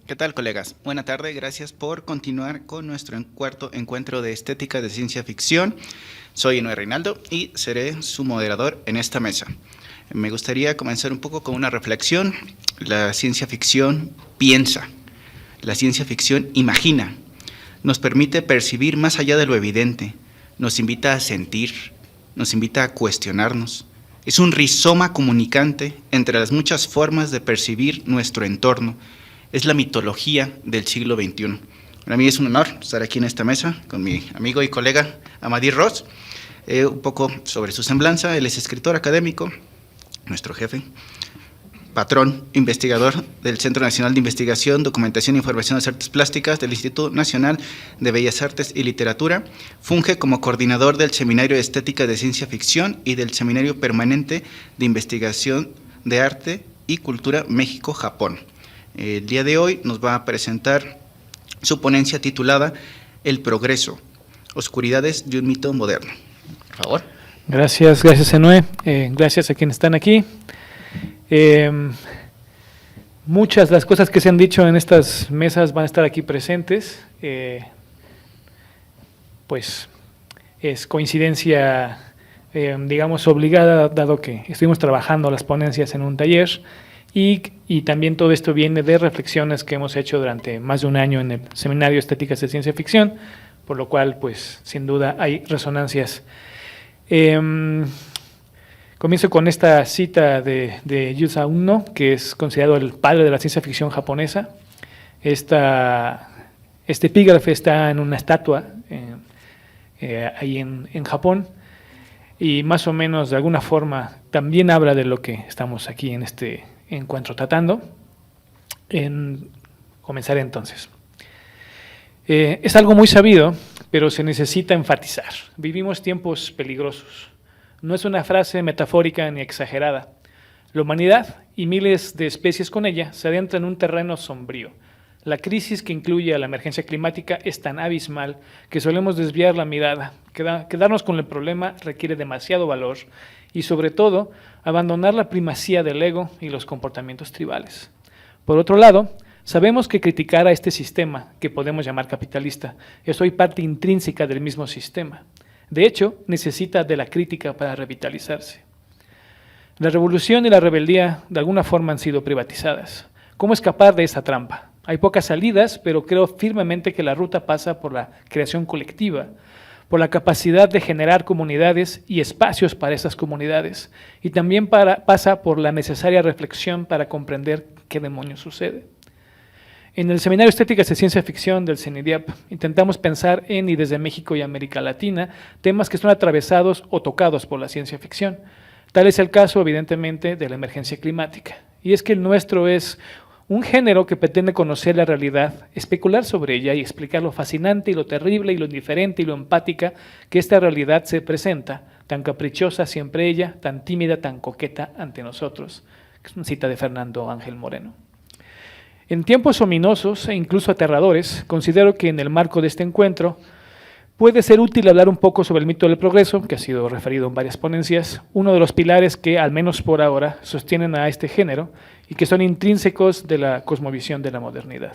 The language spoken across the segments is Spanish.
¿Qué tal, colegas? Buena tarde, gracias por continuar con nuestro cuarto encuentro de estética de ciencia ficción. Soy Noé Reinaldo y seré su moderador en esta mesa. Me gustaría comenzar un poco con una reflexión. La ciencia ficción piensa, la ciencia ficción imagina, nos permite percibir más allá de lo evidente, nos invita a sentir, nos invita a cuestionarnos. Es un rizoma comunicante entre las muchas formas de percibir nuestro entorno. Es la mitología del siglo XXI. Para mí es un honor estar aquí en esta mesa con mi amigo y colega Amadí Ross. Un poco sobre su semblanza. Él es escritor académico, nuestro jefe. patrón investigador del Centro Nacional de Investigación, Documentación e Información de las Artes Plásticas del Instituto Nacional de Bellas Artes y Literatura. Funge como coordinador del Seminario de Estética de Ciencia Ficción y del Seminario Permanente de Investigación de Arte y Cultura México-Japón. El día de hoy nos va a presentar su ponencia titulada El progreso, oscuridades de un mito moderno. Por favor. Gracias Enoe. Gracias a quienes están aquí. Muchas de las cosas que se han dicho en estas mesas van a estar aquí presentes. Pues es coincidencia, digamos, obligada, dado que estuvimos trabajando las ponencias en un taller y también todo esto viene de reflexiones que hemos hecho durante más de un año en el Seminario Estéticas de Ciencia Ficción, por lo cual, pues, sin duda hay resonancias. Comienzo con esta cita de Yusa Unno, que es considerado el padre de la ciencia ficción japonesa. Este epígrafe está en una estatua ahí en Japón, y más o menos de alguna forma también habla de lo que estamos aquí en este encuentro tratando. Comenzaré entonces. Es algo muy sabido, pero se necesita enfatizar. Vivimos tiempos peligrosos. No es una frase metafórica ni exagerada. La humanidad y miles de especies con ella se adentran en un terreno sombrío. La crisis que incluye a la emergencia climática es tan abismal que solemos desviar la mirada. Quedarnos con el problema requiere demasiado valor y, sobre todo, abandonar la primacía del ego y los comportamientos tribales. Por otro lado, sabemos que criticar a este sistema, que podemos llamar capitalista, es hoy parte intrínseca del mismo sistema. De hecho, necesita de la crítica para revitalizarse. La revolución y la rebeldía de alguna forma han sido privatizadas. ¿Cómo escapar de esa trampa? Hay pocas salidas, pero creo firmemente que la ruta pasa por la creación colectiva, por la capacidad de generar comunidades y espacios para esas comunidades, y también pasa por la necesaria reflexión para comprender qué demonios sucede. En el Seminario Estéticas de Ciencia Ficción del CENIDIAP intentamos pensar en y desde México y América Latina temas que son atravesados o tocados por la ciencia ficción. Tal es el caso, evidentemente, de la emergencia climática. Y es que el nuestro es un género que pretende conocer la realidad, especular sobre ella y explicar lo fascinante y lo terrible y lo indiferente y lo empática que esta realidad se presenta, tan caprichosa siempre ella, tan tímida, tan coqueta ante nosotros. Es una cita de Fernando Ángel Moreno. En tiempos ominosos e incluso aterradores, considero que en el marco de este encuentro puede ser útil hablar un poco sobre el mito del progreso, que ha sido referido en varias ponencias, uno de los pilares que, al menos por ahora, sostienen a este género y que son intrínsecos de la cosmovisión de la modernidad.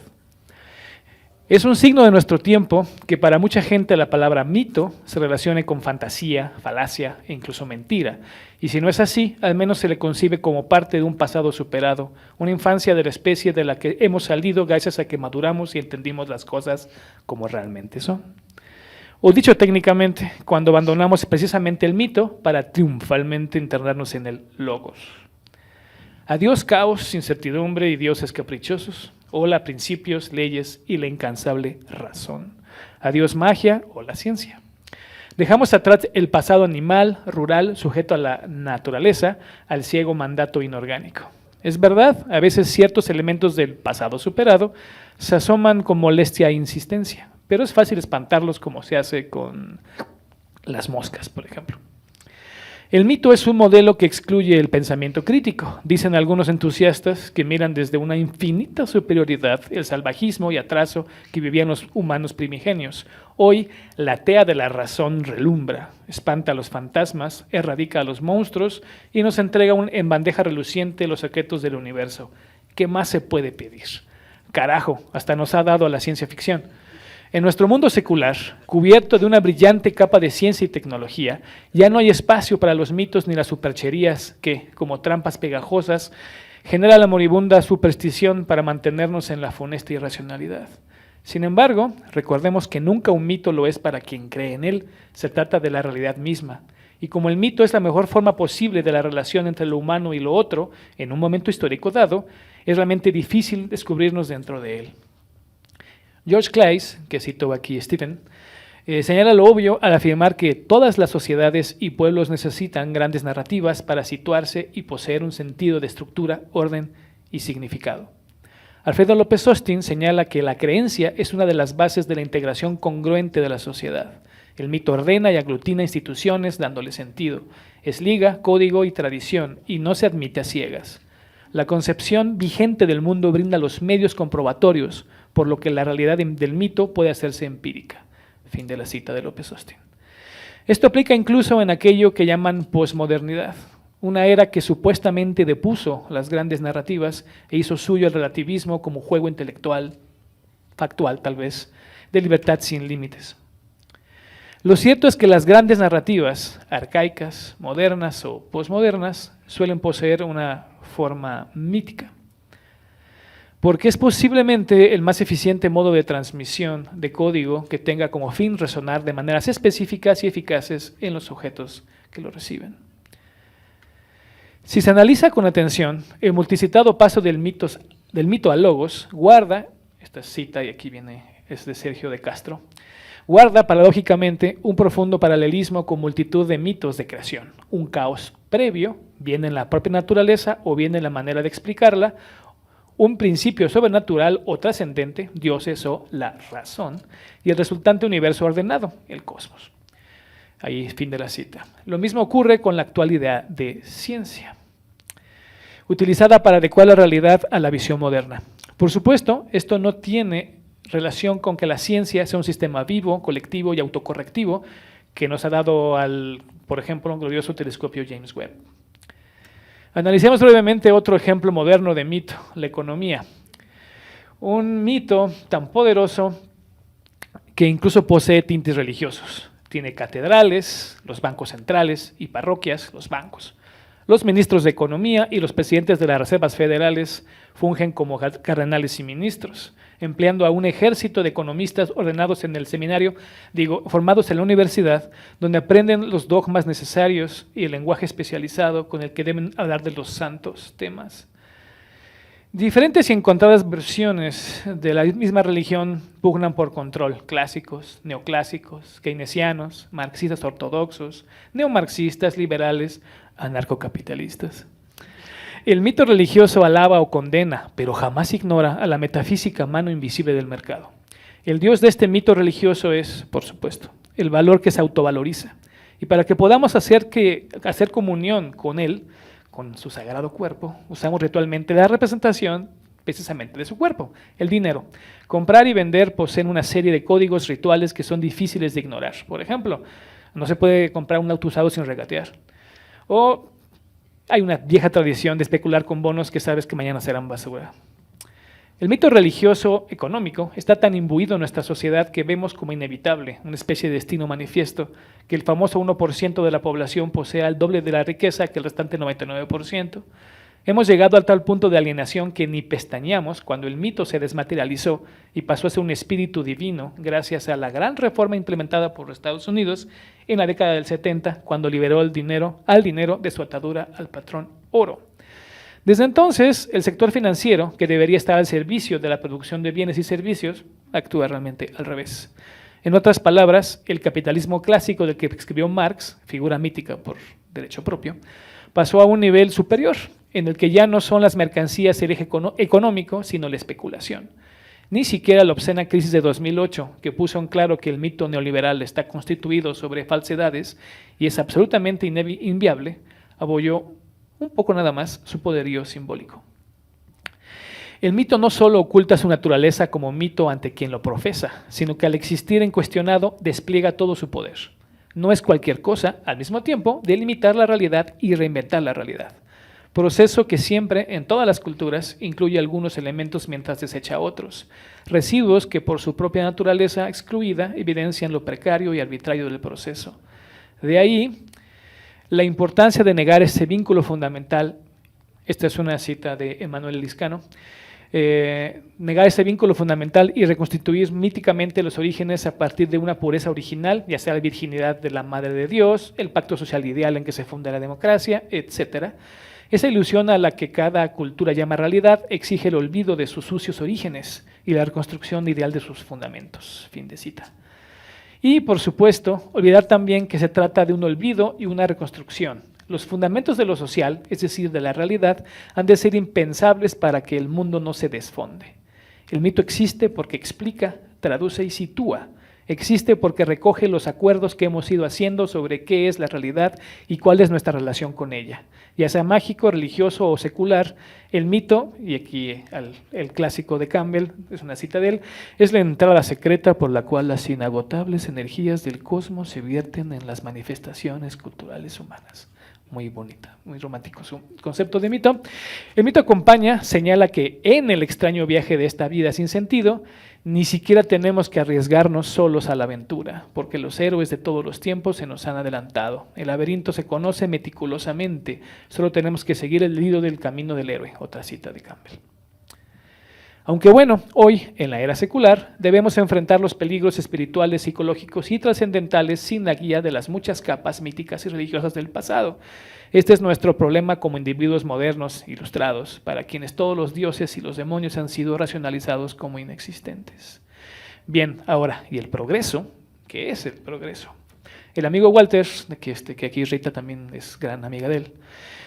Es un signo de nuestro tiempo que para mucha gente la palabra mito se relacione con fantasía, falacia e incluso mentira. Y si no es así, al menos se le concibe como parte de un pasado superado, una infancia de la especie de la que hemos salido gracias a que maduramos y entendimos las cosas como realmente son. O dicho técnicamente, cuando abandonamos precisamente el mito para triunfalmente internarnos en el logos. Adiós caos, incertidumbre y dioses caprichosos. Hola principios, leyes y la incansable razón. Adiós magia o la ciencia. Dejamos atrás el pasado animal, rural, sujeto a la naturaleza, al ciego mandato inorgánico. Es verdad, a veces ciertos elementos del pasado superado se asoman con molestia e insistencia, pero es fácil espantarlos como se hace con las moscas, por ejemplo. El mito es un modelo que excluye el pensamiento crítico. Dicen algunos entusiastas que miran desde una infinita superioridad el salvajismo y atraso que vivían los humanos primigenios. Hoy, la tea de la razón relumbra, espanta a los fantasmas, erradica a los monstruos y nos entrega en bandeja reluciente los secretos del universo. ¿Qué más se puede pedir? Carajo, hasta nos ha dado a la ciencia ficción. En nuestro mundo secular, cubierto de una brillante capa de ciencia y tecnología, ya no hay espacio para los mitos ni las supercherías que, como trampas pegajosas, genera la moribunda superstición para mantenernos en la funesta irracionalidad. Sin embargo, recordemos que nunca un mito lo es para quien cree en él, se trata de la realidad misma. Y como el mito es la mejor forma posible de la relación entre lo humano y lo otro, en un momento histórico dado, es realmente difícil descubrirnos dentro de él. George Claeys, que citó aquí Stephen, Señala lo obvio al afirmar que todas las sociedades y pueblos necesitan grandes narrativas para situarse y poseer un sentido de estructura, orden y significado. Alfredo López Austin señala que la creencia es una de las bases de la integración congruente de la sociedad. El mito ordena y aglutina instituciones dándole sentido. Es liga, código y tradición, y no se admite a ciegas. La concepción vigente del mundo brinda los medios comprobatorios, por lo que la realidad del mito puede hacerse empírica. Fin de la cita de López Austin. Esto aplica incluso en aquello que llaman posmodernidad, una era que supuestamente depuso las grandes narrativas e hizo suyo el relativismo como juego intelectual, factual tal vez, de libertad sin límites. Lo cierto es que las grandes narrativas, arcaicas, modernas o posmodernas, suelen poseer una forma mítica, porque es posiblemente el más eficiente modo de transmisión de código que tenga como fin resonar de maneras específicas y eficaces en los sujetos que lo reciben. Si se analiza con atención, el multicitado paso del mito al logos guarda, esta cita y aquí es de Sergio de Castro, guarda paradójicamente un profundo paralelismo con multitud de mitos de creación, un caos previo, bien en la propia naturaleza o bien en la manera de explicarla, un principio sobrenatural o trascendente, dioses o la razón, y el resultante universo ordenado, el cosmos. Ahí fin de la cita. Lo mismo ocurre con la actual idea de ciencia, utilizada para adecuar la realidad a la visión moderna. Por supuesto, esto no tiene relación con que la ciencia sea un sistema vivo, colectivo y autocorrectivo que nos ha dado por ejemplo, un glorioso telescopio James Webb. Analicemos brevemente otro ejemplo moderno de mito, la economía. Un mito tan poderoso que incluso posee tintes religiosos. Tiene catedrales, los bancos centrales y parroquias, los bancos. Los ministros de Economía y los presidentes de las reservas federales fungen como cardenales y ministros, empleando a un ejército de economistas ordenados en el seminario, formados en la universidad, donde aprenden los dogmas necesarios y el lenguaje especializado con el que deben hablar de los santos temas. Diferentes y encontradas versiones de la misma religión pugnan por control: clásicos, neoclásicos, keynesianos, marxistas ortodoxos, neomarxistas, liberales, anarcocapitalistas. El mito religioso alaba o condena, pero jamás ignora a la metafísica mano invisible del mercado. El Dios de este mito religioso es, por supuesto, el valor que se autovaloriza. Y para que podamos hacer comunión con él, con su sagrado cuerpo, usamos ritualmente la representación precisamente de su cuerpo, el dinero. Comprar y vender poseen una serie de códigos rituales que son difíciles de ignorar. Por ejemplo, no se puede comprar un auto usado sin regatear. O hay una vieja tradición de especular con bonos que sabes que mañana serán basura. El mito religioso económico está tan imbuido en nuestra sociedad que vemos como inevitable, una especie de destino manifiesto, que el famoso 1% de la población posea el doble de la riqueza que el restante 99%. Hemos llegado a tal punto de alienación que ni pestañeamos cuando el mito se desmaterializó y pasó a ser un espíritu divino gracias a la gran reforma implementada por Estados Unidos en la década del 70, cuando liberó al dinero de su atadura al patrón oro. Desde entonces, el sector financiero, que debería estar al servicio de la producción de bienes y servicios, actúa realmente al revés. En otras palabras, el capitalismo clásico del que escribió Marx, figura mítica por derecho propio, pasó a un nivel superior, en el que ya no son las mercancías el eje económico, sino la especulación. Ni siquiera la obscena crisis de 2008, que puso en claro que el mito neoliberal está constituido sobre falsedades y es absolutamente inviable, apoyó un poco nada más su poderío simbólico. El mito no solo oculta su naturaleza como mito ante quien lo profesa, sino que al existir incuestionado despliega todo su poder. No es cualquier cosa, al mismo tiempo, delimitar la realidad y reinventar la realidad. Proceso que siempre, en todas las culturas, incluye algunos elementos mientras desecha otros. Residuos que por su propia naturaleza excluida evidencian lo precario y arbitrario del proceso. De ahí la importancia de negar ese vínculo fundamental. Esta es una cita de Emmanuel Liscano. Negar ese vínculo fundamental y reconstituir míticamente los orígenes a partir de una pureza original, ya sea la virginidad de la Madre de Dios, el pacto social ideal en que se funda la democracia, etc. Esa ilusión a la que cada cultura llama realidad exige el olvido de sus sucios orígenes y la reconstrucción ideal de sus fundamentos. Fin de cita. Y, por supuesto, olvidar también que se trata de un olvido y una reconstrucción. Los fundamentos de lo social, es decir, de la realidad, han de ser impensables para que el mundo no se desfonde. El mito existe porque explica, traduce y sitúa. Existe porque recoge los acuerdos que hemos ido haciendo sobre qué es la realidad y cuál es nuestra relación con ella. Ya sea mágico, religioso o secular, el mito, y aquí el clásico de Campbell, es una cita de él, es la entrada secreta por la cual las inagotables energías del cosmos se vierten en las manifestaciones culturales humanas. Muy bonita, muy romántico su concepto de mito. El mito acompaña, señala que en el extraño viaje de esta vida sin sentido, ni siquiera tenemos que arriesgarnos solos a la aventura, porque los héroes de todos los tiempos se nos han adelantado. El laberinto se conoce meticulosamente, solo tenemos que seguir el hilo del camino del héroe, otra cita de Campbell. Aunque bueno, hoy, en la era secular, debemos enfrentar los peligros espirituales, psicológicos y trascendentales sin la guía de las muchas capas míticas y religiosas del pasado. Este es nuestro problema como individuos modernos, ilustrados, para quienes todos los dioses y los demonios han sido racionalizados como inexistentes. Bien, ahora, ¿y el progreso? ¿Qué es el progreso? El amigo Walter, que aquí Rita también es gran amiga de él,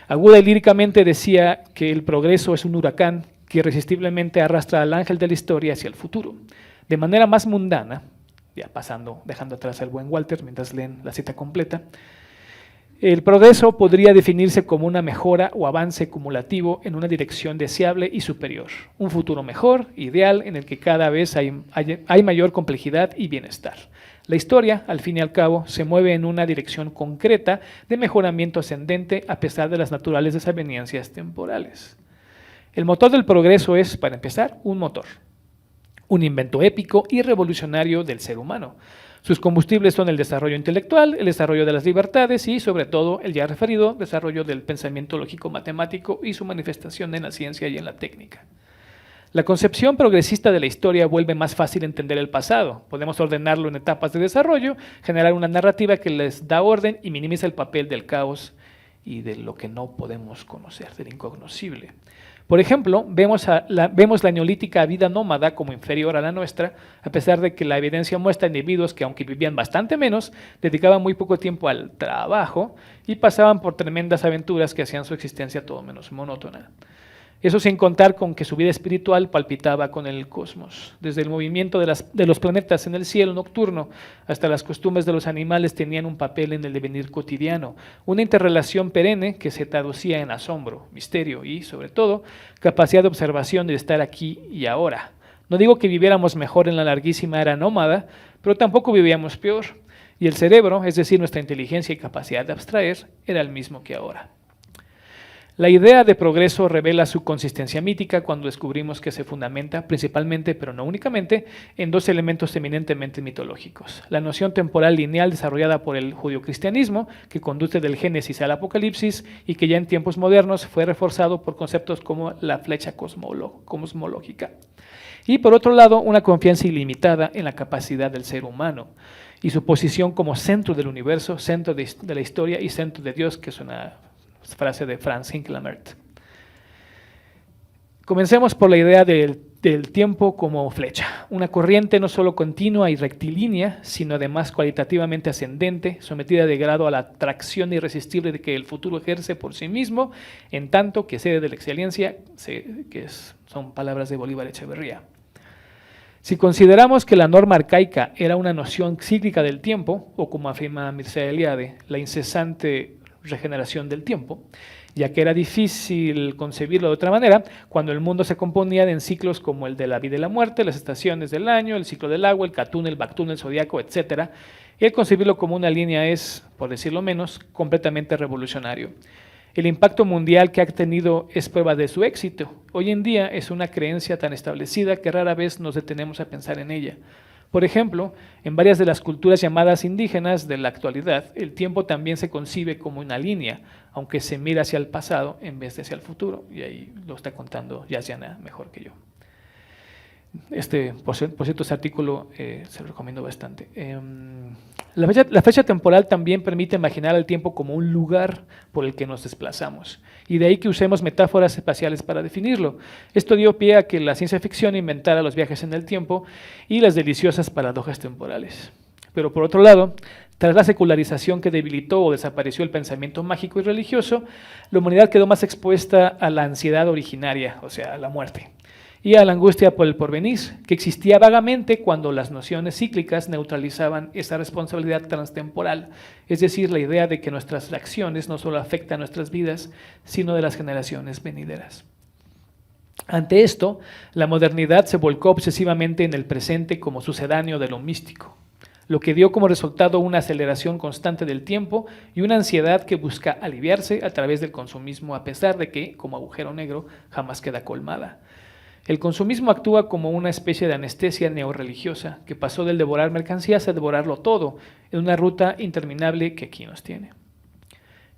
aguda y líricamente decía que el progreso es un huracán que irresistiblemente arrastra al ángel de la historia hacia el futuro. De manera más mundana, ya dejando atrás al buen Walter mientras leen la cita completa, el progreso podría definirse como una mejora o avance cumulativo en una dirección deseable y superior, un futuro mejor, ideal, en el que cada vez hay mayor complejidad y bienestar. La historia, al fin y al cabo, se mueve en una dirección concreta de mejoramiento ascendente a pesar de las naturales desavenencias temporales. El motor del progreso es, para empezar, un motor, un invento épico y revolucionario del ser humano. Sus combustibles son el desarrollo intelectual, el desarrollo de las libertades y, sobre todo, el ya referido desarrollo del pensamiento lógico-matemático y su manifestación en la ciencia y en la técnica. La concepción progresista de la historia vuelve más fácil entender el pasado. Podemos ordenarlo en etapas de desarrollo, generar una narrativa que les da orden y minimiza el papel del caos y de lo que no podemos conocer, del incognoscible. Por ejemplo, vemos la neolítica vida nómada como inferior a la nuestra, a pesar de que la evidencia muestra individuos que, aunque vivían bastante menos, dedicaban muy poco tiempo al trabajo y pasaban por tremendas aventuras que hacían su existencia todo menos monótona. Eso sin contar con que su vida espiritual palpitaba con el cosmos. Desde el movimiento de los planetas en el cielo nocturno hasta las costumbres de los animales tenían un papel en el devenir cotidiano, una interrelación perenne que se traducía en asombro, misterio y, sobre todo, capacidad de observación de estar aquí y ahora. No digo que viviéramos mejor en la larguísima era nómada, pero tampoco vivíamos peor. Y el cerebro, es decir, nuestra inteligencia y capacidad de abstraer, era el mismo que ahora. La idea de progreso revela su consistencia mítica cuando descubrimos que se fundamenta principalmente, pero no únicamente, en dos elementos eminentemente mitológicos. La noción temporal lineal desarrollada por el judeocristianismo, que conduce del Génesis al Apocalipsis y que ya en tiempos modernos fue reforzado por conceptos como la flecha cosmológica. Y por otro lado, una confianza ilimitada en la capacidad del ser humano y su posición como centro del universo, centro de la historia y centro de Dios, que es una frase de Franz Hinklemert. Comencemos por la idea del tiempo como flecha, una corriente no solo continua y rectilínea, sino además cualitativamente ascendente, sometida de grado a la atracción irresistible de que el futuro ejerce por sí mismo, en tanto que sede de la excelencia, son palabras de Bolívar Echeverría. Si consideramos que la norma arcaica era una noción cíclica del tiempo, o como afirma Mircea Eliade, la incesante regeneración del tiempo, ya que era difícil concebirlo de otra manera, cuando el mundo se componía en ciclos como el de la vida y la muerte, las estaciones del año, el ciclo del agua, el catún, el bactún, el zodiaco, etc. Y el concebirlo como una línea es, por decirlo menos, completamente revolucionario. El impacto mundial que ha tenido es prueba de su éxito. Hoy en día es una creencia tan establecida que rara vez nos detenemos a pensar en ella. Por ejemplo, en varias de las culturas llamadas indígenas de la actualidad, el tiempo también se concibe como una línea, aunque se mira hacia el pasado en vez de hacia el futuro. Y ahí lo está contando Yasyana mejor que yo. Por cierto, este artículo se lo recomiendo bastante. La fecha temporal también permite imaginar el tiempo como un lugar por el que nos desplazamos, y de ahí que usemos metáforas espaciales para definirlo. Esto dio pie a que la ciencia ficción inventara los viajes en el tiempo y las deliciosas paradojas temporales. Pero por otro lado, tras la secularización que debilitó o desapareció el pensamiento mágico y religioso, la humanidad quedó más expuesta a la ansiedad originaria, o sea, a la muerte, y a la angustia por el porvenir, que existía vagamente cuando las nociones cíclicas neutralizaban esa responsabilidad transtemporal, es decir, la idea de que nuestras acciones no solo afectan nuestras vidas, sino de las generaciones venideras. Ante esto, la modernidad se volcó obsesivamente en el presente como sucedáneo de lo místico, lo que dio como resultado una aceleración constante del tiempo y una ansiedad que busca aliviarse a través del consumismo, a pesar de que, como agujero negro, jamás queda colmada. El consumismo actúa como una especie de anestesia neorreligiosa que pasó del devorar mercancías a devorarlo todo en una ruta interminable que aquí nos tiene.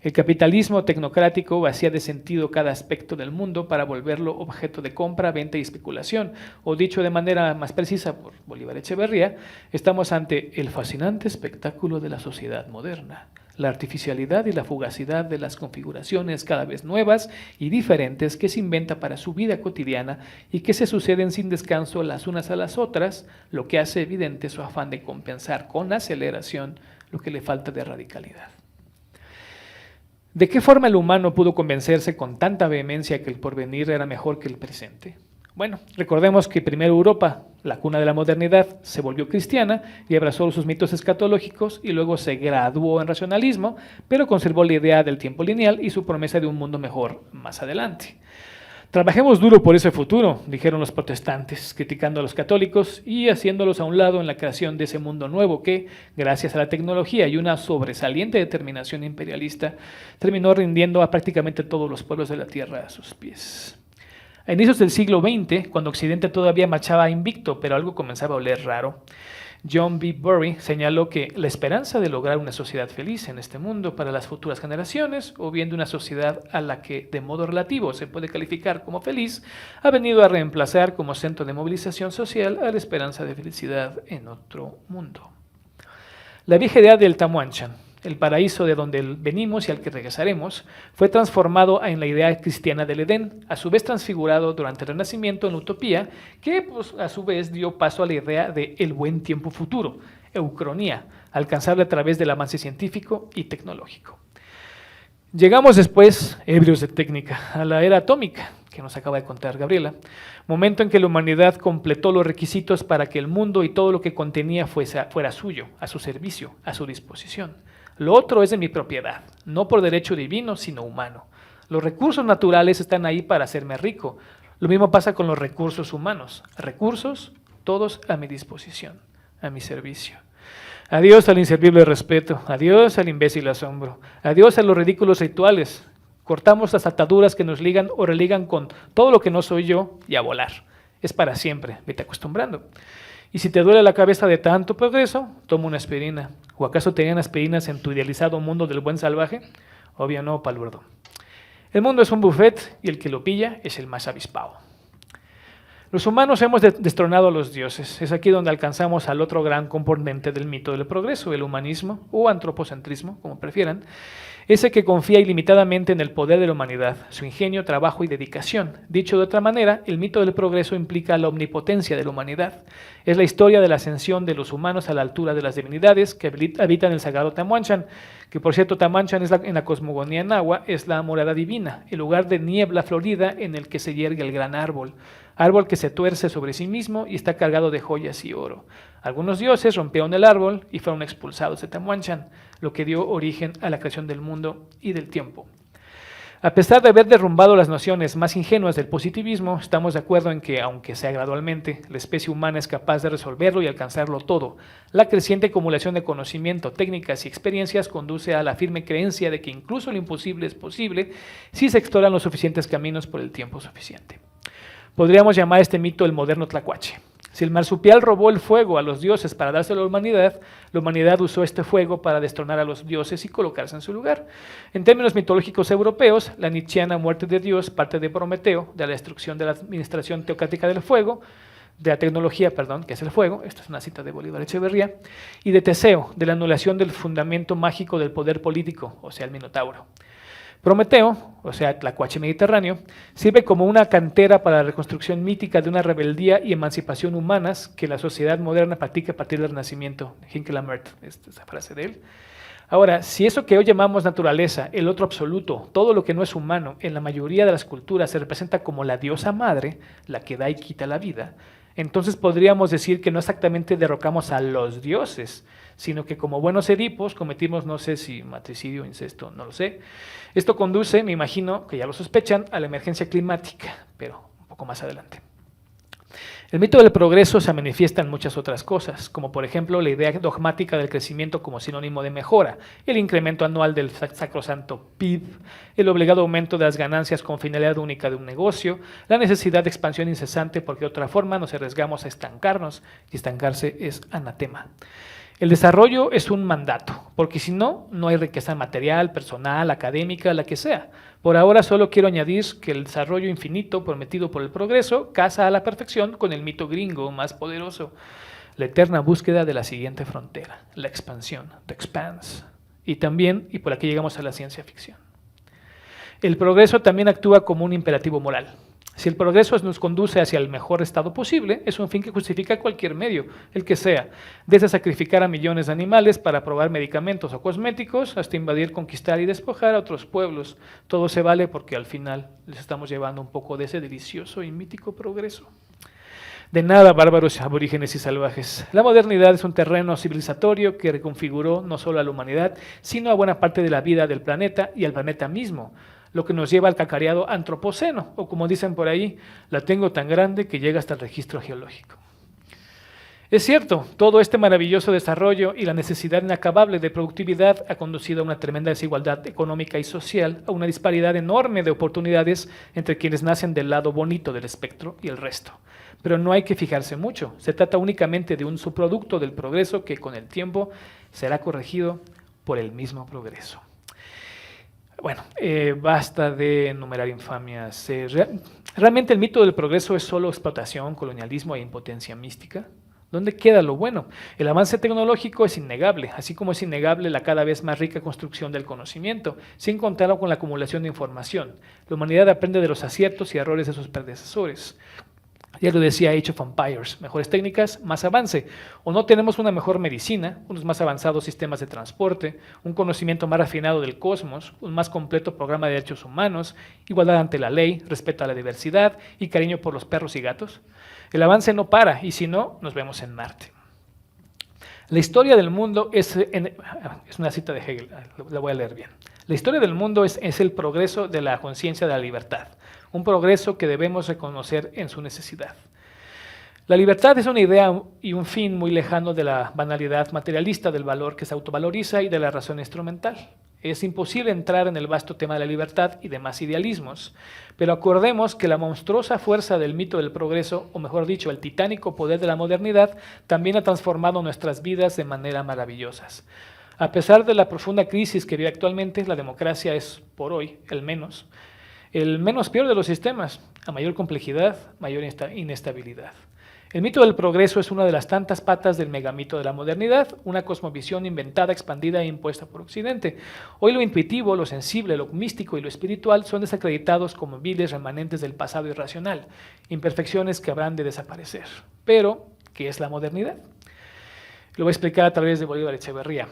El capitalismo tecnocrático vacía de sentido cada aspecto del mundo para volverlo objeto de compra, venta y especulación, o dicho de manera más precisa por Bolívar Echeverría, estamos ante el fascinante espectáculo de la sociedad moderna, la artificialidad y la fugacidad de las configuraciones cada vez nuevas y diferentes que se inventa para su vida cotidiana y que se suceden sin descanso las unas a las otras, lo que hace evidente su afán de compensar con aceleración lo que le falta de radicalidad. ¿De qué forma el humano pudo convencerse con tanta vehemencia que el porvenir era mejor que el presente? Bueno, recordemos que primero Europa, la cuna de la modernidad, se volvió cristiana y abrazó sus mitos escatológicos y luego se graduó en racionalismo, pero conservó la idea del tiempo lineal y su promesa de un mundo mejor más adelante. Trabajemos duro por ese futuro, dijeron los protestantes, criticando a los católicos y haciéndolos a un lado en la creación de ese mundo nuevo que, gracias a la tecnología y una sobresaliente determinación imperialista, terminó rindiendo a prácticamente todos los pueblos de la tierra a sus pies. A inicios del siglo XX, cuando Occidente todavía marchaba invicto, pero algo comenzaba a oler raro, John B. Burry señaló que la esperanza de lograr una sociedad feliz en este mundo para las futuras generaciones, o bien de una sociedad a la que de modo relativo se puede calificar como feliz, ha venido a reemplazar como centro de movilización social a la esperanza de felicidad en otro mundo. La vieja idea del Tamuanchan, el paraíso de donde venimos y al que regresaremos, fue transformado en la idea cristiana del Edén, a su vez transfigurado durante el Renacimiento en la utopía, que a su vez dio paso a la idea de el buen tiempo futuro, eucronía, alcanzable a través del avance científico y tecnológico. Llegamos después, ebrios de técnica, a la era atómica, que nos acaba de contar Gabriela, momento en que la humanidad completó los requisitos para que el mundo y todo lo que contenía fuera suyo, a su servicio, a su disposición. Lo otro es de mi propiedad, no por derecho divino, sino humano. Los recursos naturales están ahí para hacerme rico. Lo mismo pasa con los recursos humanos. Recursos, todos a mi disposición, a mi servicio. Adiós al inservible respeto, adiós al imbécil asombro, adiós a los ridículos rituales. Cortamos las ataduras que nos ligan o religan con todo lo que no soy yo y a volar. Es para siempre, vete acostumbrando. Y si te duele la cabeza de tanto progreso, toma una aspirina. ¿O acaso tenían aspirinas en tu idealizado mundo del buen salvaje? Obvio no, palurdo. El mundo es un buffet y el que lo pilla es el más avispado. Los humanos hemos destronado a los dioses. Es aquí donde alcanzamos al otro gran componente del mito del progreso, el humanismo o antropocentrismo, como prefieran, ese que confía ilimitadamente en el poder de la humanidad, su ingenio, trabajo y dedicación. Dicho de otra manera, el mito del progreso implica la omnipotencia de la humanidad. Es la historia de la ascensión de los humanos a la altura de las divinidades que habitan el sagrado Tamuanchan, que por cierto Tamuanchan en la cosmogonía náhuatl es la morada divina, el lugar de niebla florida en el que se yergue el gran árbol que se tuerce sobre sí mismo y está cargado de joyas y oro. Algunos dioses rompieron el árbol y fueron expulsados de Tamuanchan, lo que dio origen a la creación del mundo y del tiempo. A pesar de haber derrumbado las nociones más ingenuas del positivismo, estamos de acuerdo en que, aunque sea gradualmente, la especie humana es capaz de resolverlo y alcanzarlo todo. La creciente acumulación de conocimiento, técnicas y experiencias conduce a la firme creencia de que incluso lo imposible es posible si se exploran los suficientes caminos por el tiempo suficiente. Podríamos llamar este mito el moderno tlacuache. Si el marsupial robó el fuego a los dioses para dárselo a la humanidad usó este fuego para destronar a los dioses y colocarse en su lugar. En términos mitológicos europeos, la nietzscheana muerte de Dios parte de Prometeo, de la destrucción de la administración teocrática del fuego, de la tecnología, que es el fuego, esta es una cita de Bolívar Echeverría, y de Teseo, de la anulación del fundamento mágico del poder político, o sea, el Minotauro. Prometeo, o sea, Tlacuache mediterráneo, sirve como una cantera para la reconstrucción mítica de una rebeldía y emancipación humanas que la sociedad moderna practica a partir del Renacimiento. Hinckelamert, esa frase de él. Ahora, si eso que hoy llamamos naturaleza, el otro absoluto, todo lo que no es humano, en la mayoría de las culturas se representa como la diosa madre, la que da y quita la vida, entonces podríamos decir que no exactamente derrocamos a los dioses, sino que como buenos edipos cometimos, no sé si matricidio o incesto, no lo sé. Esto conduce, me imagino, que ya lo sospechan, a la emergencia climática, pero un poco más adelante. El mito del progreso se manifiesta en muchas otras cosas, como por ejemplo la idea dogmática del crecimiento como sinónimo de mejora, el incremento anual del sacrosanto PIB, el obligado aumento de las ganancias con finalidad única de un negocio, la necesidad de expansión incesante porque de otra forma nos arriesgamos a estancarnos, y estancarse es anatema. El desarrollo es un mandato, porque si no, no hay riqueza material, personal, académica, la que sea. Por ahora solo quiero añadir que el desarrollo infinito prometido por el progreso casa a la perfección con el mito gringo más poderoso, la eterna búsqueda de la siguiente frontera, la expansión, the expanse. Y también, y por aquí llegamos a la ciencia ficción. El progreso también actúa como un imperativo moral. Si el progreso nos conduce hacia el mejor estado posible, es un fin que justifica cualquier medio, el que sea, desde sacrificar a millones de animales para probar medicamentos o cosméticos, hasta invadir, conquistar y despojar a otros pueblos. Todo se vale porque al final les estamos llevando un poco de ese delicioso y mítico progreso. De nada, bárbaros, aborígenes y salvajes. La modernidad es un terreno civilizatorio que reconfiguró no solo a la humanidad, sino a buena parte de la vida del planeta y al planeta mismo, lo que nos lleva al cacareado antropoceno, o como dicen por ahí, la tengo tan grande que llega hasta el registro geológico. Es cierto, todo este maravilloso desarrollo y la necesidad inacabable de productividad ha conducido a una tremenda desigualdad económica y social, a una disparidad enorme de oportunidades entre quienes nacen del lado bonito del espectro y el resto. Pero no hay que fijarse mucho, se trata únicamente de un subproducto del progreso que con el tiempo será corregido por el mismo progreso. Bueno, basta de enumerar infamias. ¿Realmente el mito del progreso es solo explotación, colonialismo e impotencia mística? ¿Dónde queda lo bueno? El avance tecnológico es innegable, así como es innegable la cada vez más rica construcción del conocimiento, sin contar con la acumulación de información. La humanidad aprende de los aciertos y errores de sus predecesores. Ya lo decía Age of Empires, mejores técnicas, más avance. O no tenemos una mejor medicina, unos más avanzados sistemas de transporte, un conocimiento más refinado del cosmos, un más completo programa de derechos humanos, igualdad ante la ley, respeto a la diversidad y cariño por los perros y gatos. El avance no para y si no, nos vemos en Marte. La historia del mundo es una cita de Hegel, la voy a leer bien. La historia del mundo es el progreso de la conciencia de la libertad, un progreso que debemos reconocer en su necesidad. La libertad es una idea y un fin muy lejano de la banalidad materialista del valor que se autovaloriza y de la razón instrumental. Es imposible entrar en el vasto tema de la libertad y demás idealismos, pero acordemos que la monstruosa fuerza del mito del progreso, o mejor dicho, el titánico poder de la modernidad, también ha transformado nuestras vidas de manera maravillosas. A pesar de la profunda crisis que vive actualmente, la democracia es, por hoy, el menos peor de los sistemas, a mayor complejidad, mayor inestabilidad. El mito del progreso es una de las tantas patas del megamito de la modernidad, una cosmovisión inventada, expandida e impuesta por Occidente. Hoy lo intuitivo, lo sensible, lo místico y lo espiritual son desacreditados como viles remanentes del pasado irracional, imperfecciones que habrán de desaparecer. Pero, ¿qué es la modernidad? Lo voy a explicar a través de Bolívar Echeverría.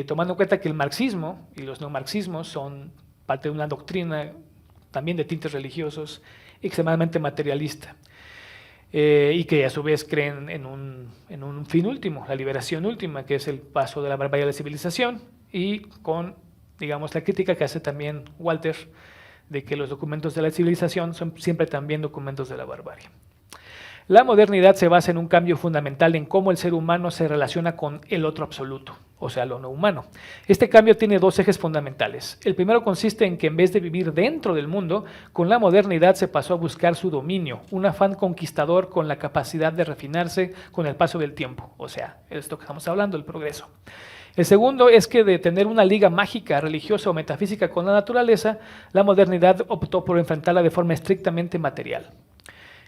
Tomando en cuenta que el marxismo y los neomarxismos son parte de una doctrina también de tintes religiosos extremadamente materialista y que a su vez creen en un fin último, la liberación última, que es el paso de la barbarie a la civilización, y con, digamos, la crítica que hace también Walter de que los documentos de la civilización son siempre también documentos de la barbarie. La modernidad se basa en un cambio fundamental en cómo el ser humano se relaciona con el otro absoluto, o sea, lo no humano. Este cambio tiene dos ejes fundamentales. El primero consiste en que en vez de vivir dentro del mundo, con la modernidad se pasó a buscar su dominio, un afán conquistador con la capacidad de refinarse con el paso del tiempo, o sea, esto que estamos hablando, el progreso. El segundo es que de tener una liga mágica, religiosa o metafísica con la naturaleza, la modernidad optó por enfrentarla de forma estrictamente material.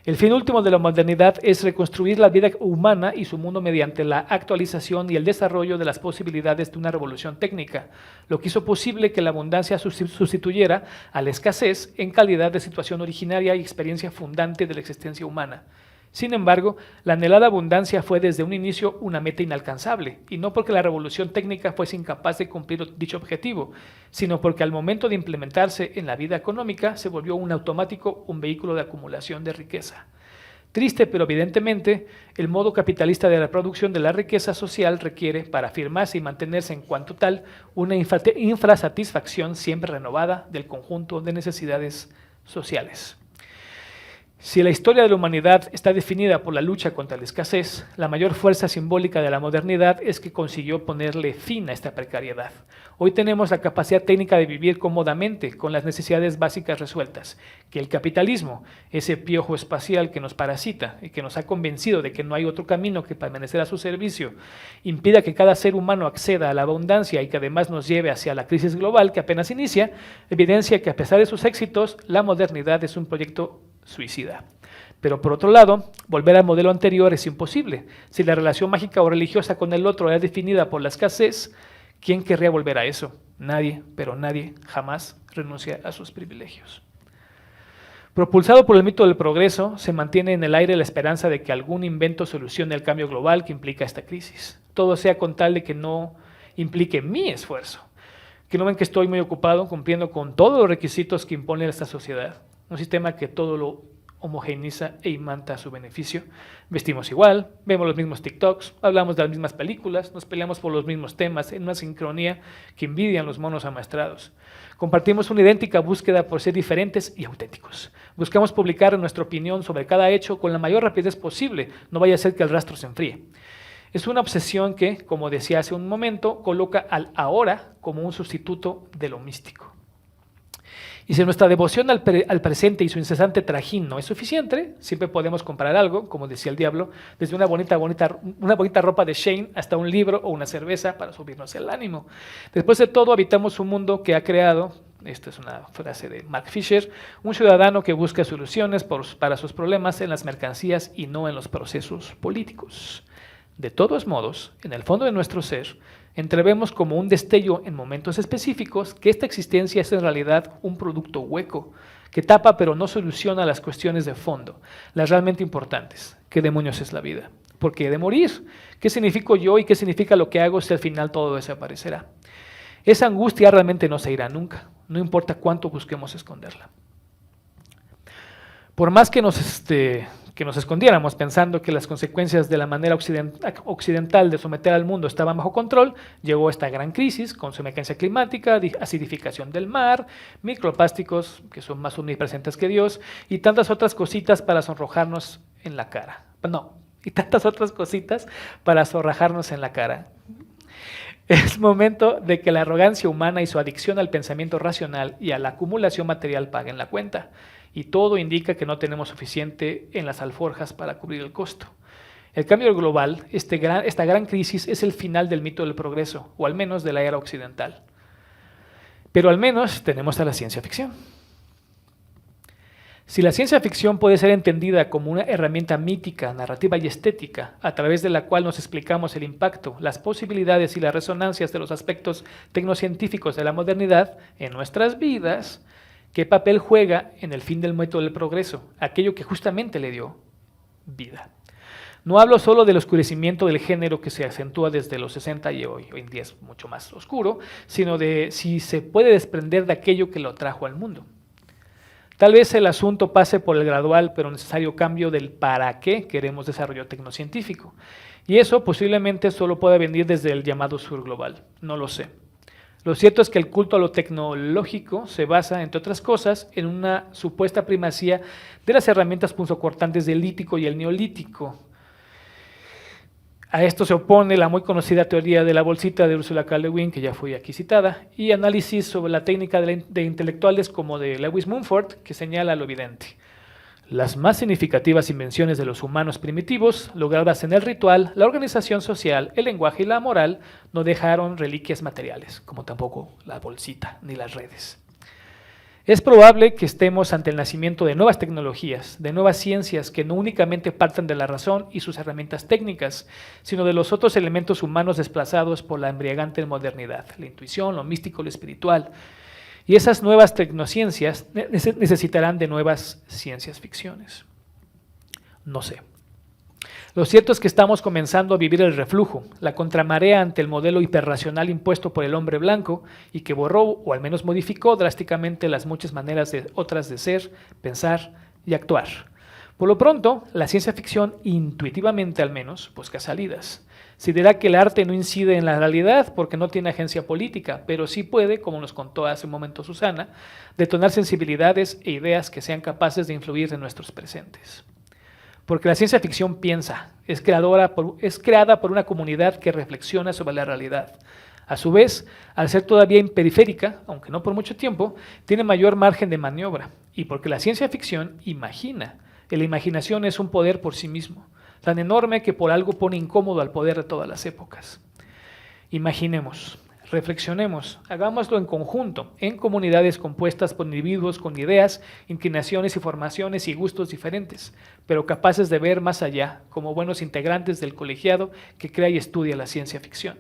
El fin último de la modernidad es reconstruir la vida humana y su mundo mediante la actualización y el desarrollo de las posibilidades de una revolución técnica, lo que hizo posible que la abundancia sustituyera a la escasez en calidad de situación originaria y experiencia fundante de la existencia humana. Sin embargo, la anhelada abundancia fue desde un inicio una meta inalcanzable, y no porque la revolución técnica fuese incapaz de cumplir dicho objetivo, sino porque al momento de implementarse en la vida económica se volvió un automático, un vehículo de acumulación de riqueza. Triste, pero evidentemente, el modo capitalista de la producción de la riqueza social requiere, para afirmarse y mantenerse en cuanto tal, una infrasatisfacción siempre renovada del conjunto de necesidades sociales. Si la historia de la humanidad está definida por la lucha contra la escasez, la mayor fuerza simbólica de la modernidad es que consiguió ponerle fin a esta precariedad. Hoy tenemos la capacidad técnica de vivir cómodamente con las necesidades básicas resueltas. Que el capitalismo, ese piojo espacial que nos parasita y que nos ha convencido de que no hay otro camino que permanecer a su servicio, impida que cada ser humano acceda a la abundancia y que además nos lleve hacia la crisis global que apenas inicia, evidencia que a pesar de sus éxitos, la modernidad es un proyecto suicida. Pero por otro lado, volver al modelo anterior es imposible. Si la relación mágica o religiosa con el otro era definida por la escasez, ¿quién querría volver a eso? Nadie, pero nadie jamás renuncia a sus privilegios. Propulsado por el mito del progreso, se mantiene en el aire la esperanza de que algún invento solucione el cambio global que implica esta crisis. Todo sea con tal de que no implique mi esfuerzo. Que no ven que estoy muy ocupado cumpliendo con todos los requisitos que impone esta sociedad. Un sistema que todo lo homogeneiza e imanta a su beneficio. Vestimos igual, vemos los mismos TikToks, hablamos de las mismas películas, nos peleamos por los mismos temas en una sincronía que envidian los monos amaestrados. Compartimos una idéntica búsqueda por ser diferentes y auténticos. Buscamos publicar nuestra opinión sobre cada hecho con la mayor rapidez posible, no vaya a ser que el rastro se enfríe. Es una obsesión que, como decía hace un momento, coloca al ahora como un sustituto de lo místico. Y si nuestra devoción al presente y su incesante trajín no es suficiente, siempre podemos comprar algo, como decía el diablo, desde una bonita ropa de Shane hasta un libro o una cerveza para subirnos el ánimo. Después de todo, habitamos un mundo que ha creado, esta es una frase de Mark Fisher, un ciudadano que busca soluciones para sus problemas en las mercancías y no en los procesos políticos. De todos modos, en el fondo de nuestro ser, entrevemos como un destello en momentos específicos que esta existencia es en realidad un producto hueco, que tapa pero no soluciona las cuestiones de fondo, las realmente importantes. ¿Qué demonios es la vida? ¿Por qué he de morir? ¿Qué significo yo y qué significa lo que hago si al final todo desaparecerá? Esa angustia realmente no se irá nunca, no importa cuánto busquemos esconderla. Por más que nos escondiéramos pensando que las consecuencias de la manera occidental de someter al mundo estaban bajo control, llegó esta gran crisis con su emergencia climática, acidificación del mar, microplásticos que son más omnipresentes que Dios y tantas otras cositas para sonrojarnos en la cara. Es momento de que la arrogancia humana y su adicción al pensamiento racional y a la acumulación material paguen la cuenta. Y todo indica que no tenemos suficiente en las alforjas para cubrir el costo. El cambio global, esta gran crisis, es el final del mito del progreso, o al menos de la era occidental. Pero al menos tenemos a la ciencia ficción. Si la ciencia ficción puede ser entendida como una herramienta mítica, narrativa y estética, a través de la cual nos explicamos el impacto, las posibilidades y las resonancias de los aspectos tecnocientíficos de la modernidad en nuestras vidas, ¿qué papel juega en el fin del método del progreso, aquello que justamente le dio vida? No hablo solo del oscurecimiento del género que se acentúa desde los 60 y hoy en día es mucho más oscuro, sino de si se puede desprender de aquello que lo trajo al mundo. Tal vez el asunto pase por el gradual pero necesario cambio del para qué queremos desarrollo tecnocientífico. Y eso posiblemente solo pueda venir desde el llamado sur global, no lo sé. Lo cierto es que el culto a lo tecnológico se basa, entre otras cosas, en una supuesta primacía de las herramientas punzocortantes del lítico y el neolítico. A esto se opone la muy conocida teoría de la bolsita de Ursula K. Le Guin, que ya fue aquí citada, y análisis sobre la técnica de intelectuales como de Lewis Mumford, que señala lo evidente. Las más significativas invenciones de los humanos primitivos, logradas en el ritual, la organización social, el lenguaje y la moral, no dejaron reliquias materiales, como tampoco la bolsita ni las redes. Es probable que estemos ante el nacimiento de nuevas tecnologías, de nuevas ciencias que no únicamente partan de la razón y sus herramientas técnicas, sino de los otros elementos humanos desplazados por la embriagante modernidad, la intuición, lo místico, lo espiritual. Y esas nuevas tecnociencias necesitarán de nuevas ciencias ficciones. No sé. Lo cierto es que estamos comenzando a vivir el reflujo, la contramarea ante el modelo hiperracional impuesto por el hombre blanco y que borró o al menos modificó drásticamente las muchas maneras otras de ser, pensar y actuar. Por lo pronto, la ciencia ficción, intuitivamente al menos, busca salidas. Se dirá que el arte no incide en la realidad porque no tiene agencia política, pero sí puede, como nos contó hace un momento Susana, detonar sensibilidades e ideas que sean capaces de influir en nuestros presentes. Porque la ciencia ficción piensa, es creada por una comunidad que reflexiona sobre la realidad. A su vez, al ser todavía imperiférica, aunque no por mucho tiempo, tiene mayor margen de maniobra. Y porque la ciencia ficción imagina, y la imaginación es un poder por sí mismo, tan enorme que por algo pone incómodo al poder de todas las épocas. Imaginemos. Reflexionemos, hagámoslo en conjunto, en comunidades compuestas por individuos con ideas, inclinaciones y formaciones y gustos diferentes, pero capaces de ver más allá, como buenos integrantes del colegiado que crea y estudia la ciencia ficción.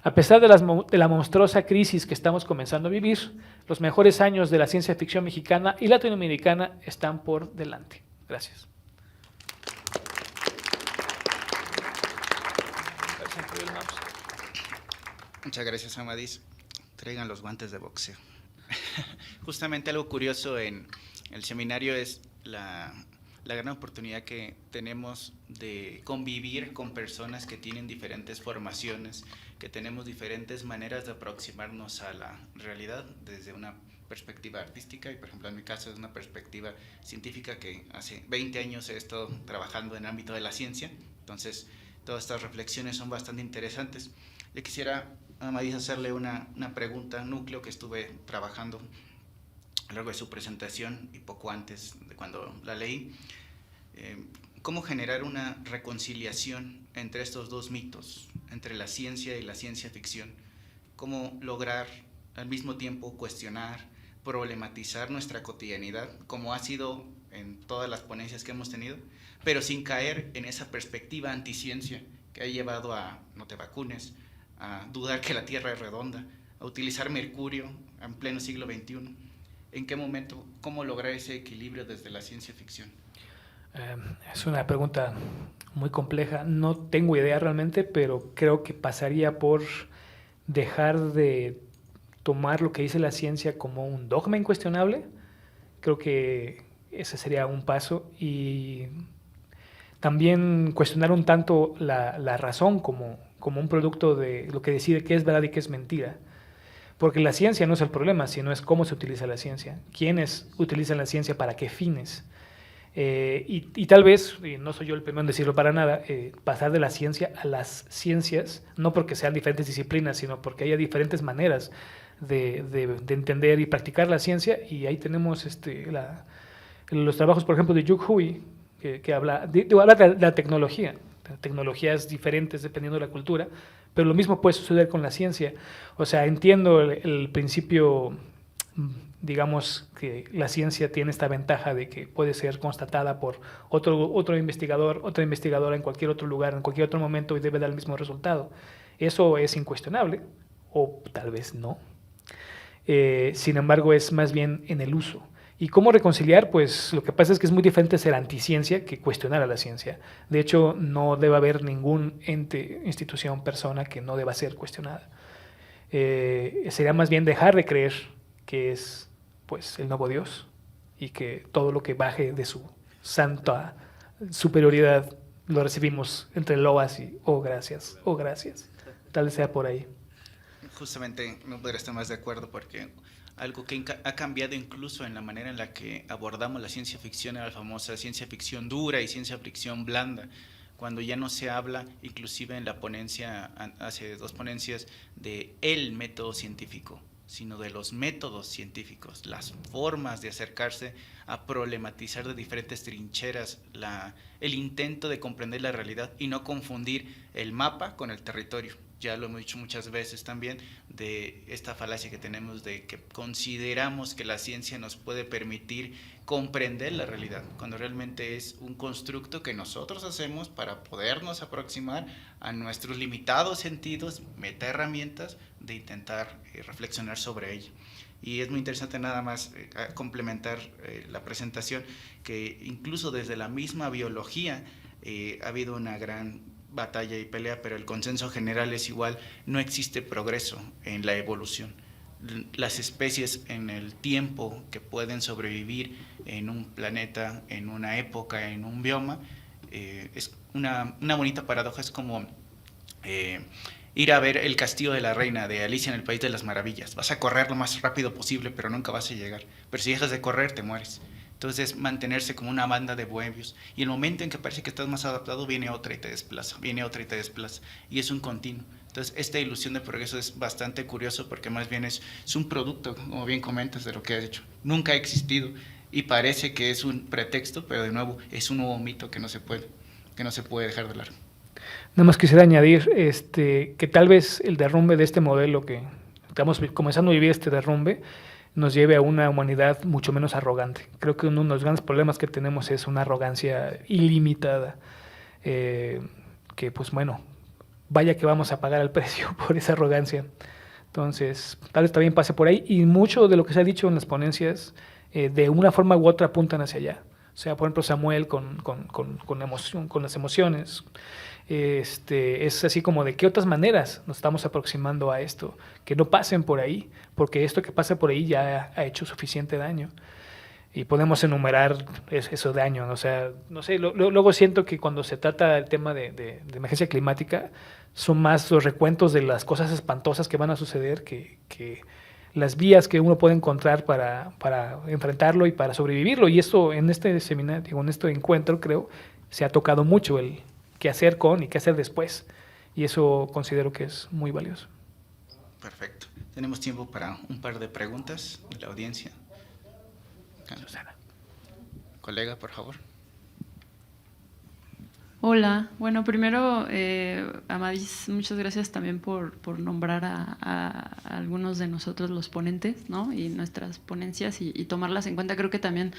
A pesar de la monstruosa crisis que estamos comenzando a vivir, los mejores años de la ciencia ficción mexicana y latinoamericana están por delante. Gracias. Muchas gracias, Amadís. Traigan los guantes de boxeo. Justamente algo curioso en el seminario es la gran oportunidad que tenemos de convivir con personas que tienen diferentes formaciones, que tenemos diferentes maneras de aproximarnos a la realidad desde una perspectiva artística y, por ejemplo, en mi caso es una perspectiva científica que hace 20 años he estado trabajando en el ámbito de la ciencia, entonces todas estas reflexiones son bastante interesantes. Le quisiera a Amadís hacerle una pregunta, un núcleo que estuve trabajando a lo largo de su presentación y poco antes de cuando la leí. ¿Cómo generar una reconciliación entre estos dos mitos, entre la ciencia y la ciencia ficción? ¿Cómo lograr al mismo tiempo cuestionar, problematizar nuestra cotidianidad, como ha sido en todas las ponencias que hemos tenido, pero sin caer en esa perspectiva anticiencia que ha llevado a no te vacunes, a dudar que la Tierra es redonda, a utilizar mercurio en pleno siglo XXI? ¿En qué momento, cómo lograr ese equilibrio desde la ciencia ficción? Es una pregunta muy compleja. No tengo idea realmente, pero creo que pasaría por dejar de tomar lo que dice la ciencia como un dogma incuestionable. Creo que ese sería un paso. Y también cuestionar un tanto la razón como un producto de lo que decide qué es verdad y qué es mentira. Porque la ciencia no es el problema, sino es cómo se utiliza la ciencia. ¿Quiénes utilizan la ciencia para qué fines? Y tal vez, y no soy yo el primero en decirlo para nada, pasar de la ciencia a las ciencias, no porque sean diferentes disciplinas, sino porque haya diferentes maneras de entender y practicar la ciencia. Y ahí tenemos los trabajos, por ejemplo, de Yu Hui, que habla de la tecnología. Tecnologías diferentes dependiendo de la cultura, pero lo mismo puede suceder con la ciencia. O sea, entiendo el principio, digamos que la ciencia tiene esta ventaja de que puede ser constatada por otro investigador, otra investigadora en cualquier otro lugar, en cualquier otro momento y debe dar el mismo resultado. Eso es incuestionable, o tal vez no. Sin embargo, es más bien en el uso. ¿Y cómo reconciliar? Pues lo que pasa es que es muy diferente ser anticiencia que cuestionar a la ciencia. De hecho, no debe haber ningún ente, institución, persona que no deba ser cuestionada. Sería más bien dejar de creer que es pues el nuevo Dios y que todo lo que baje de su santa superioridad lo recibimos entre loas y gracias, gracias. Tal vez sea por ahí. Justamente no podría estar más de acuerdo porque algo que ha cambiado incluso en la manera en la que abordamos la ciencia ficción era la famosa ciencia ficción dura y ciencia ficción blanda, cuando ya no se habla, inclusive en la ponencia, hace 2 ponencias, de el método científico, sino de los métodos científicos, las formas de acercarse a problematizar de diferentes trincheras el intento de comprender la realidad y no confundir el mapa con el territorio. ya lo hemos dicho muchas veces también, de esta falacia que tenemos de que consideramos que la ciencia nos puede permitir comprender la realidad, cuando realmente es un constructo que nosotros hacemos para podernos aproximar a nuestros limitados sentidos, meta herramientas de intentar reflexionar sobre ella. Y es muy interesante nada más complementar la presentación, que incluso desde la misma biología ha habido una gran batalla y pelea, pero el consenso general es igual: no existe progreso en la evolución. Las especies en el tiempo que pueden sobrevivir en un planeta, en una época, en un bioma, es una bonita paradoja. Es como ir a ver El Castillo de la Reina de Alicia en el País de las Maravillas. Vas a correr lo más rápido posible, pero nunca vas a llegar. Pero si dejas de correr, te mueres. Entonces, mantenerse como una banda de bohemios. Y el momento en que parece que estás más adaptado, viene otra y te desplaza, viene otra y te desplaza. Y es un continuo. Entonces, esta ilusión de progreso es bastante curioso, porque más bien es un producto, como bien comentas, de lo que has hecho. Nunca ha existido y parece que es un pretexto, pero de nuevo es un nuevo mito que no se puede dejar de largo. Nada más quisiera añadir que tal vez el derrumbe de este modelo, que estamos comenzando a vivir este derrumbe, nos lleve a una humanidad mucho menos arrogante. Creo que uno de los grandes problemas que tenemos es una arrogancia ilimitada, que pues bueno, vaya que vamos a pagar el precio por esa arrogancia. Entonces, tal vez también pase por ahí, y mucho de lo que se ha dicho en las ponencias, de una forma u otra apuntan hacia allá. O sea, por ejemplo, Samuel con emoción, con las emociones. Es así como de qué otras maneras nos estamos aproximando a esto, que no pasen por ahí, porque esto que pasa por ahí ya ha hecho suficiente daño. Y podemos enumerar eso de daño, o sea, no sé, luego siento que cuando se trata el tema de emergencia climática, son más los recuentos de las cosas espantosas que van a suceder que las vías que uno puede encontrar para enfrentarlo y para sobrevivirlo. Y esto en este seminario, en este encuentro, creo, se ha tocado mucho el qué hacer con y qué hacer después. Y eso considero que es muy valioso. Perfecto. Tenemos tiempo para un par de preguntas de la audiencia. Susana. Colega, por favor. Hola, bueno, primero, Amadís, muchas gracias también por nombrar a algunos de nosotros los ponentes, ¿no? Y nuestras ponencias y tomarlas en cuenta. Creo que también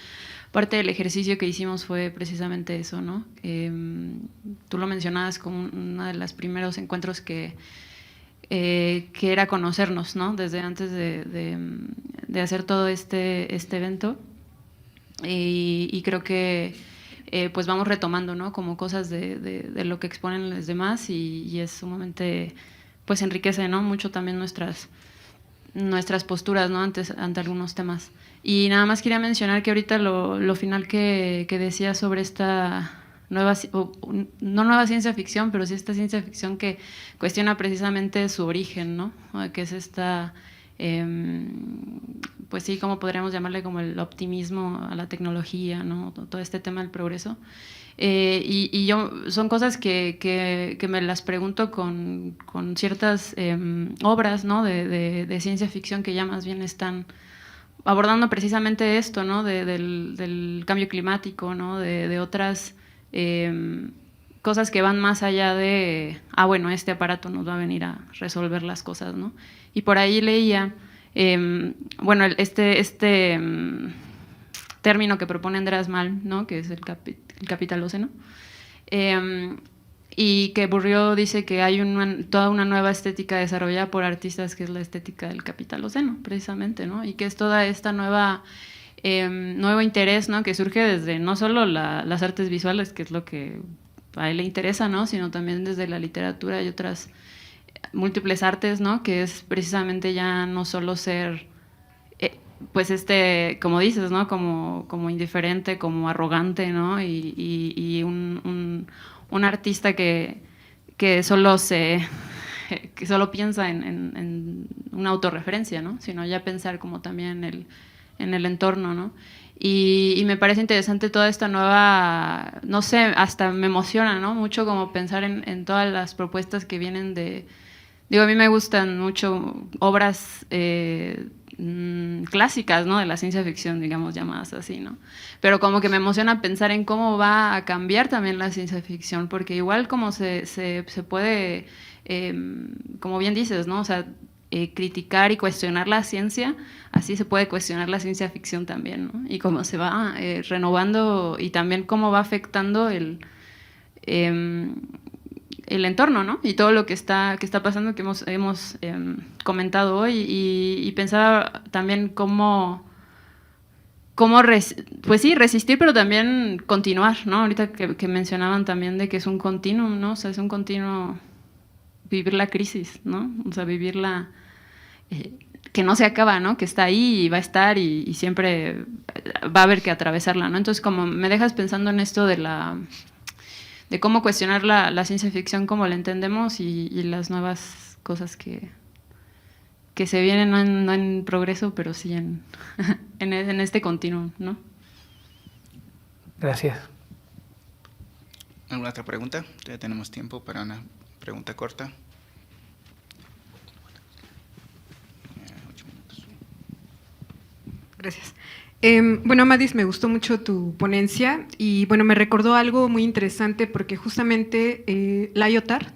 parte del ejercicio que hicimos fue precisamente eso, ¿no? Tú lo mencionabas como uno de los primeros encuentros que era conocernos, ¿no? Desde antes de hacer todo este evento. Y creo que pues vamos retomando, ¿no? Como cosas de lo que exponen los demás, y es sumamente, pues enriquece, ¿no? Mucho también nuestras posturas, ¿no? Ante algunos temas. Y nada más quería mencionar que ahorita lo final que decía sobre esta no nueva ciencia ficción, pero sí esta ciencia ficción que cuestiona precisamente su origen, ¿no? Que es esta pues sí, como podríamos llamarle como el optimismo a la tecnología, ¿no? Todo este tema del progreso. Y yo, son cosas que me las pregunto con ciertas obras, ¿no? de ciencia ficción que ya más bien están abordando precisamente esto, ¿no? del cambio climático, ¿no? de otras cosas que van más allá de, bueno, este aparato nos va a venir a resolver las cosas, ¿no? Y por ahí leía, bueno, este término que propone Andreas Malm, ¿no? Que es el capitaloceno, y que Bourdieu dice que hay toda una nueva estética desarrollada por artistas, que es la estética del capitaloceno, precisamente, ¿no? Y que es toda esta nuevo interés, ¿no? Que surge desde no solo las artes visuales, que es lo que a él le interesa, ¿no? Sino también desde la literatura y otras múltiples artes, ¿no? Que es precisamente ya no solo ser, pues como dices, ¿no? Como indiferente, como arrogante, ¿no? Y un artista que solo que solo piensa en una autorreferencia, ¿no? Sino ya pensar como también en el entorno, ¿no? Y me parece interesante toda esta nueva, no sé, hasta me emociona, ¿no? Mucho como pensar en todas las propuestas que vienen digo, a mí me gustan mucho obras clásicas, ¿no? De la ciencia ficción, digamos, llamadas así, ¿no? Pero como que me emociona pensar en cómo va a cambiar también la ciencia ficción, porque igual como se puede, como bien dices, ¿no? O sea, criticar y cuestionar la ciencia, así se puede cuestionar la ciencia ficción también, ¿no? Y cómo se va renovando y también cómo va afectando el entorno, ¿no? Y todo lo que está pasando, que hemos comentado hoy, y pensaba también cómo pues sí, resistir, pero también continuar, ¿no? Ahorita que mencionaban también de que es un continuum, ¿no? O sea, es un continuo vivir la crisis, ¿no? O sea, vivirla que no se acaba, ¿no? Que está ahí y va a estar y siempre va a haber que atravesarla, ¿no? Entonces, como me dejas pensando en esto de cómo cuestionar la ciencia ficción como la entendemos y las nuevas cosas que se vienen, no en progreso, pero sí en este continuum, ¿no? Gracias. ¿Alguna otra pregunta? Ya tenemos tiempo para una pregunta corta. 8 minutos. Gracias. Bueno, Amadís, me gustó mucho tu ponencia y bueno, me recordó algo muy interesante porque justamente Lyotard,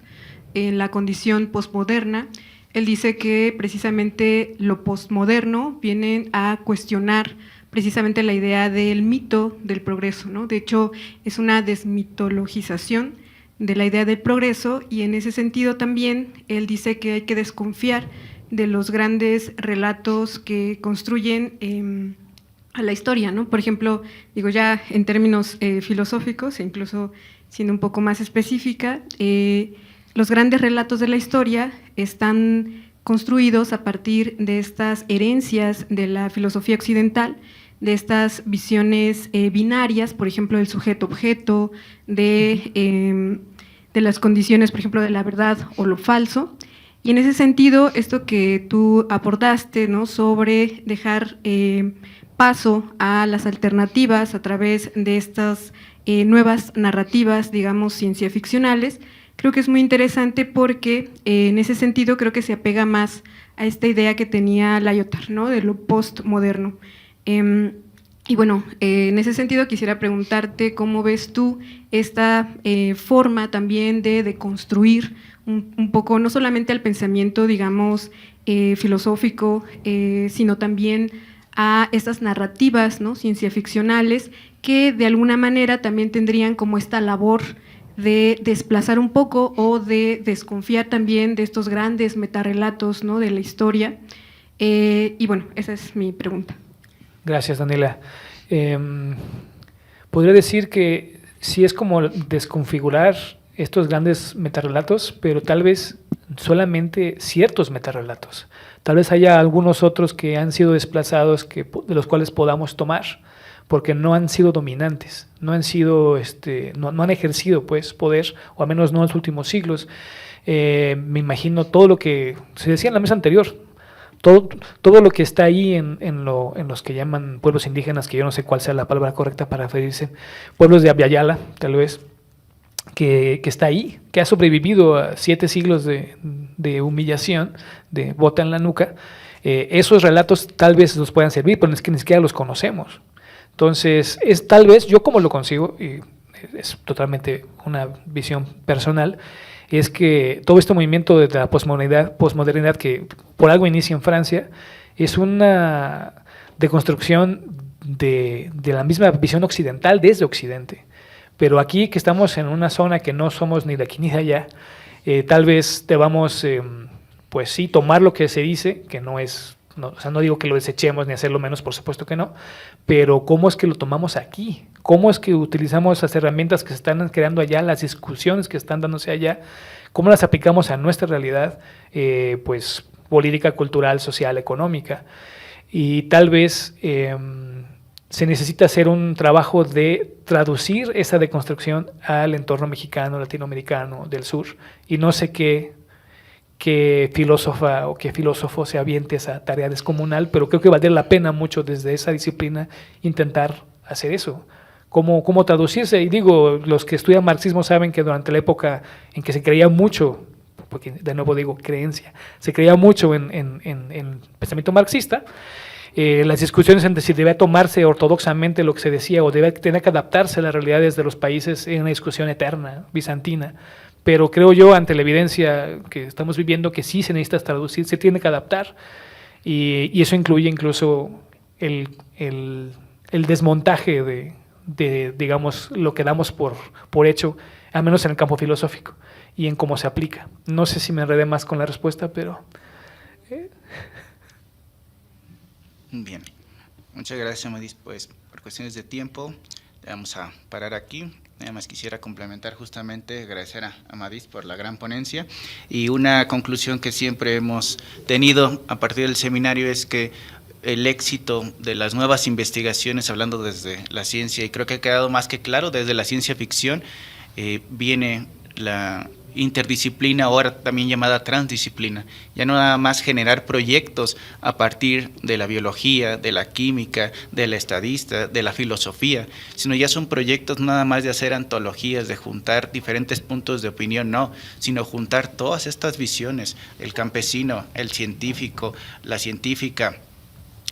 en la condición postmoderna, él dice que precisamente lo postmoderno viene a cuestionar precisamente la idea del mito del progreso, ¿no? De hecho, es una desmitologización de la idea del progreso y en ese sentido también él dice que hay que desconfiar de los grandes relatos que construyen a la historia, ¿no? Por ejemplo, digo ya en términos filosóficos e incluso siendo un poco más específica, los grandes relatos de la historia están construidos a partir de estas herencias de la filosofía occidental, de estas visiones binarias, por ejemplo, del sujeto-objeto, de las condiciones, por ejemplo, de la verdad o lo falso. Y en ese sentido, esto que tú abordaste, ¿no? Sobre dejar paso a las alternativas a través de estas nuevas narrativas, digamos, ciencia ficcionales, creo que es muy interesante porque en ese sentido creo que se apega más a esta idea que tenía Lyotard, ¿no? De lo postmoderno. Y bueno, en ese sentido quisiera preguntarte cómo ves tú esta forma también de construir un poco, no solamente al pensamiento, digamos, filosófico, sino también a estas narrativas, ¿no? Cienciaficcionales, que de alguna manera también tendrían como esta labor de desplazar un poco o de desconfiar también de estos grandes metarrelatos, ¿no? De la historia. Y bueno, esa es mi pregunta. Gracias, Daniela. Podría decir que sí es como desconfigurar estos grandes metarrelatos, pero tal vez solamente ciertos metarrelatos. Tal vez haya algunos otros que han sido desplazados de los cuales podamos tomar, porque no han sido dominantes, no han sido, no han ejercido pues poder, o al menos no en los últimos siglos. Me imagino todo lo que se decía en la mesa anterior, todo lo que está ahí en los que llaman pueblos indígenas, que yo no sé cuál sea la palabra correcta para referirse, pueblos de Abya Yala, tal vez, que está ahí, que ha sobrevivido a 7 siglos de humillación, de bota en la nuca. Esos relatos tal vez nos puedan servir, pero es que ni siquiera los conocemos. Entonces, es tal vez, yo como lo consigo, y es totalmente una visión personal, es que todo este movimiento de la posmodernidad que por algo inicia en Francia, es una deconstrucción de la misma visión occidental desde Occidente. Pero aquí que estamos en una zona que no somos ni de aquí ni de allá, tal vez debamos, pues sí, tomar lo que se dice, que no es, no, o sea, no digo que lo desechemos ni hacerlo menos, por supuesto que no, pero ¿cómo es que lo tomamos aquí? ¿Cómo es que utilizamos las herramientas que se están creando allá, las discusiones que están dándose allá? ¿Cómo las aplicamos a nuestra realidad, pues política, cultural, social, económica? Y tal vez se necesita hacer un trabajo de traducir esa deconstrucción al entorno mexicano, latinoamericano, del sur, y no sé qué filósofa o qué filósofo se aviente esa tarea descomunal, pero creo que valdría la pena mucho desde esa disciplina intentar hacer eso. ¿Cómo traducirse? Y digo, los que estudian marxismo saben que durante la época en que se creía mucho, porque de nuevo digo creencia, se creía mucho en pensamiento marxista, las discusiones entre si debía tomarse ortodoxamente lo que se decía o debía tener que adaptarse a las realidades de los países en una discusión eterna, bizantina. Pero creo yo, ante la evidencia que estamos viviendo, que sí se necesita traducir, se tiene que adaptar, y eso incluye incluso el desmontaje de, digamos, lo que damos por hecho, al menos en el campo filosófico, y en cómo se aplica. No sé si me enredé más con la respuesta, pero... Bien, muchas gracias, Amadís. Pues por cuestiones de tiempo vamos a parar aquí. Nada más quisiera complementar, justamente agradecer a Amadís por la gran ponencia, y una conclusión que siempre hemos tenido a partir del seminario es que el éxito de las nuevas investigaciones, hablando desde la ciencia, y creo que ha quedado más que claro, desde la ciencia ficción viene la interdisciplina, ahora también llamada transdisciplina, ya no nada más generar proyectos a partir de la biología, de la química, de la estadística, de la filosofía, sino ya son proyectos nada más de hacer antologías, de juntar diferentes puntos de opinión, no, sino juntar todas estas visiones, el campesino, el científico, la científica,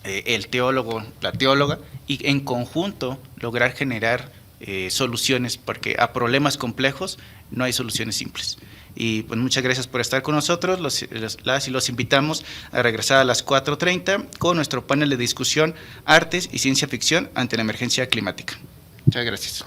el teólogo, la teóloga, y en conjunto lograr generar soluciones, porque a problemas complejos no hay soluciones simples. Y pues muchas gracias por estar con nosotros, las y los invitamos a regresar a las 4:30 con nuestro panel de discusión Artes y Ciencia Ficción ante la emergencia climática. Muchas gracias.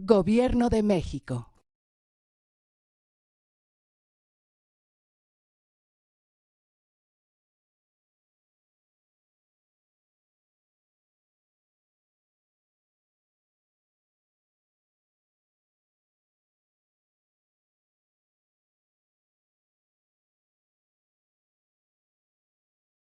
Gobierno de México.